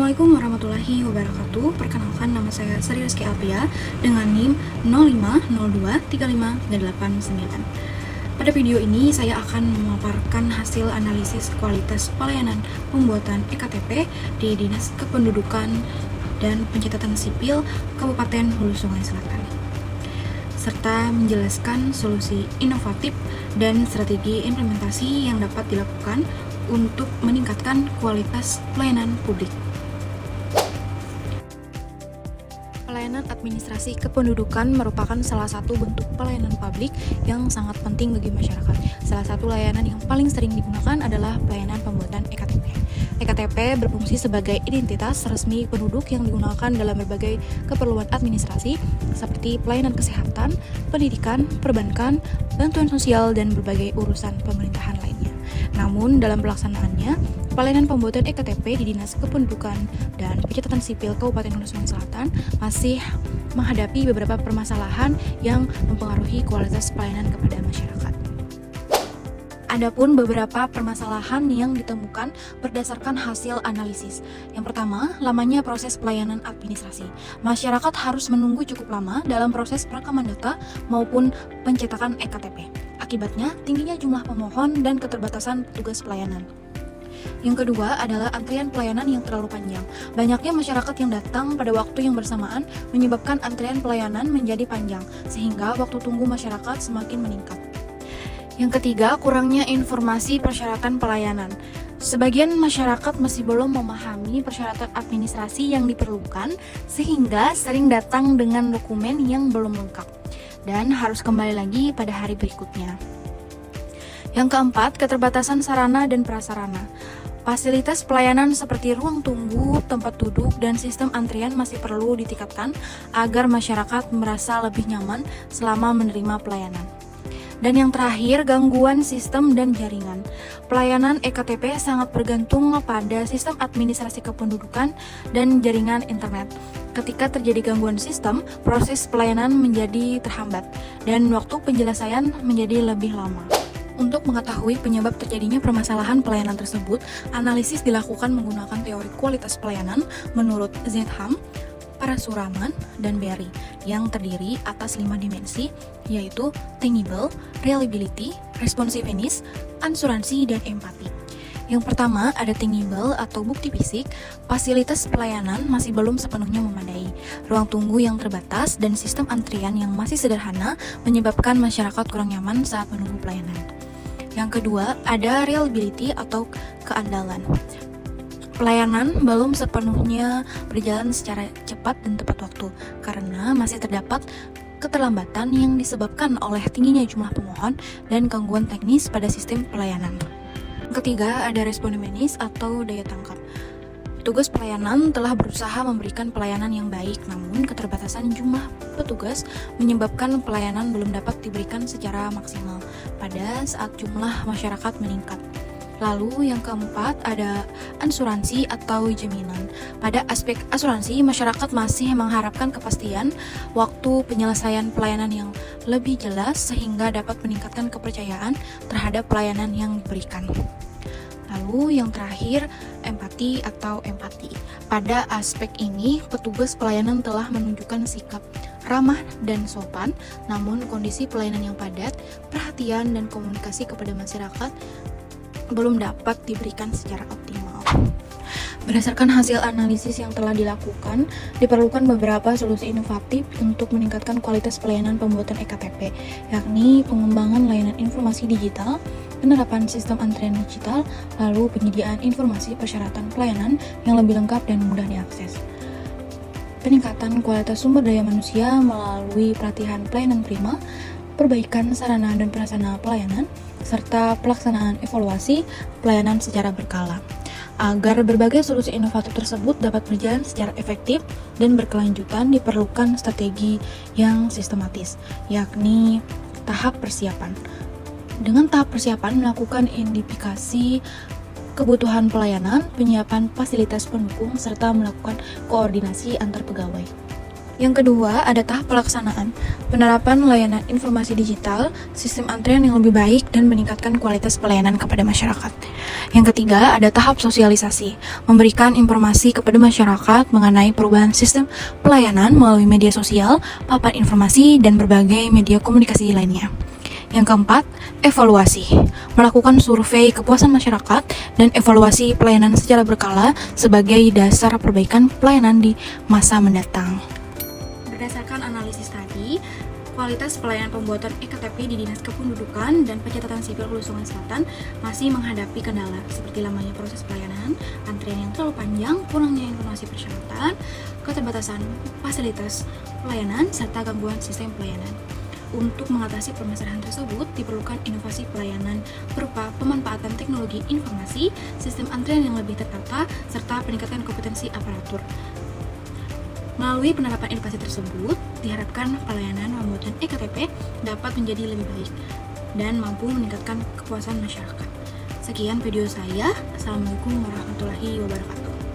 Assalamualaikum warahmatullahi wabarakatuh. Perkenalkan, nama saya Sri Rizky Alpia dengan NIM 05023589. Pada video ini saya akan memaparkan hasil analisis kualitas pelayanan pembuatan EKTP di Dinas Kependudukan dan Pencatatan Sipil Kabupaten Hulu Sungai Selatan, serta menjelaskan solusi inovatif dan strategi implementasi yang dapat dilakukan untuk meningkatkan kualitas pelayanan publik. Pelayanan administrasi kependudukan merupakan salah satu bentuk pelayanan publik yang sangat penting bagi masyarakat. Salah satu layanan yang paling sering digunakan adalah pelayanan pembuatan EKTP. EKTP berfungsi sebagai identitas resmi penduduk yang digunakan dalam berbagai keperluan administrasi seperti pelayanan kesehatan, pendidikan, perbankan, bantuan sosial, dan berbagai urusan pemerintahan lainnya. Namun, dalam pelaksanaannya, pelayanan pembuatan EKTP di Dinas Kependudukan dan Pencatatan Sipil Kabupaten Hulu Sungai Selatan masih menghadapi beberapa permasalahan yang mempengaruhi kualitas pelayanan kepada masyarakat. Adapun beberapa permasalahan yang ditemukan berdasarkan hasil analisis. Yang pertama, lamanya proses pelayanan administrasi. Masyarakat harus menunggu cukup lama dalam proses perekaman data maupun pencetakan EKTP. Akibatnya, tingginya jumlah pemohon dan keterbatasan petugas pelayanan. Yang kedua adalah antrian pelayanan yang terlalu panjang. Banyaknya masyarakat yang datang pada waktu yang bersamaan menyebabkan antrian pelayanan menjadi panjang, sehingga waktu tunggu masyarakat semakin meningkat. Yang ketiga, kurangnya informasi persyaratan pelayanan. Sebagian masyarakat masih belum memahami persyaratan administrasi yang diperlukan, sehingga sering datang dengan dokumen yang belum lengkap dan harus kembali lagi pada hari berikutnya. Yang keempat, keterbatasan sarana dan prasarana. Fasilitas pelayanan seperti ruang tunggu, tempat duduk, dan sistem antrian masih perlu ditingkatkan agar masyarakat merasa lebih nyaman selama menerima pelayanan. Dan yang terakhir, gangguan sistem dan jaringan. Pelayanan EKTP sangat bergantung pada sistem administrasi kependudukan dan jaringan internet. Ketika terjadi gangguan sistem, proses pelayanan menjadi terhambat dan waktu penjelasan menjadi lebih lama. Untuk mengetahui penyebab terjadinya permasalahan pelayanan tersebut, analisis dilakukan menggunakan teori kualitas pelayanan menurut Zetham, Parasuraman, dan Berry yang terdiri atas 5 dimensi, yaitu tangible, reliability, responsiveness, asuransi, dan empati. Yang pertama ada tangible atau bukti fisik. Fasilitas pelayanan masih belum sepenuhnya memadai. Ruang tunggu yang terbatas dan sistem antrian yang masih sederhana menyebabkan masyarakat kurang nyaman saat menunggu pelayanan. Yang kedua ada reliability atau keandalan. Pelayanan belum sepenuhnya berjalan secara cepat dan tepat waktu karena masih terdapat keterlambatan yang disebabkan oleh tingginya jumlah pemohon dan gangguan teknis pada sistem pelayanan. Ketiga, ada responsiveness atau daya tangkap. Petugas pelayanan telah berusaha memberikan pelayanan yang baik, namun keterbatasan jumlah petugas menyebabkan pelayanan belum dapat diberikan secara maksimal pada saat jumlah masyarakat meningkat. Lalu yang keempat ada asuransi atau jaminan. Pada aspek asuransi, masyarakat masih mengharapkan kepastian waktu penyelesaian pelayanan yang lebih jelas sehingga dapat meningkatkan kepercayaan terhadap pelayanan yang diberikan. Lalu yang terakhir, empati atau empati. Pada aspek ini, petugas pelayanan telah menunjukkan sikap ramah dan sopan, namun kondisi pelayanan yang padat, perhatian, dan komunikasi kepada masyarakat belum dapat diberikan secara optimal. Berdasarkan hasil analisis yang telah dilakukan, diperlukan beberapa solusi inovatif untuk meningkatkan kualitas pelayanan pembuatan EKTP, yakni pengembangan layanan informasi digital, penerapan sistem antrian digital, lalu penyediaan informasi persyaratan pelayanan yang lebih lengkap dan mudah diakses. Peningkatan kualitas sumber daya manusia melalui pelatihan pelayanan prima, perbaikan sarana dan prasarana pelayanan, serta pelaksanaan evaluasi pelayanan secara berkala. Agar berbagai solusi inovatif tersebut dapat berjalan secara efektif dan berkelanjutan, diperlukan strategi yang sistematis, yakni tahap persiapan. Dengan tahap persiapan, melakukan identifikasi kebutuhan pelayanan, penyiapan fasilitas pendukung, serta melakukan koordinasi antar pegawai. Yang kedua, ada tahap pelaksanaan, penerapan layanan informasi digital, sistem antrian yang lebih baik, dan meningkatkan kualitas pelayanan kepada masyarakat. Yang ketiga, ada tahap sosialisasi, memberikan informasi kepada masyarakat mengenai perubahan sistem pelayanan melalui media sosial, papan informasi, dan berbagai media komunikasi lainnya. Yang keempat, evaluasi, melakukan survei kepuasan masyarakat dan evaluasi pelayanan secara berkala sebagai dasar perbaikan pelayanan di masa mendatang. Berdasarkan analisis tadi, kualitas pelayanan pembuatan EKTP di Dinas Kependudukan dan Pencatatan Sipil Hulu Sungai Selatan masih menghadapi kendala seperti lamanya proses pelayanan, antrian yang terlalu panjang, kurangnya informasi persyaratan, keterbatasan fasilitas pelayanan, serta gangguan sistem pelayanan. Untuk mengatasi permasalahan tersebut, diperlukan inovasi pelayanan berupa pemanfaatan teknologi informasi, sistem antrian yang lebih tertata, serta peningkatan kompetensi aparatur. Melalui penerapan inovasi tersebut, diharapkan pelayanan pembuatan EKTP dapat menjadi lebih baik dan mampu meningkatkan kepuasan masyarakat. Sekian video saya. Assalamualaikum warahmatullahi wabarakatuh.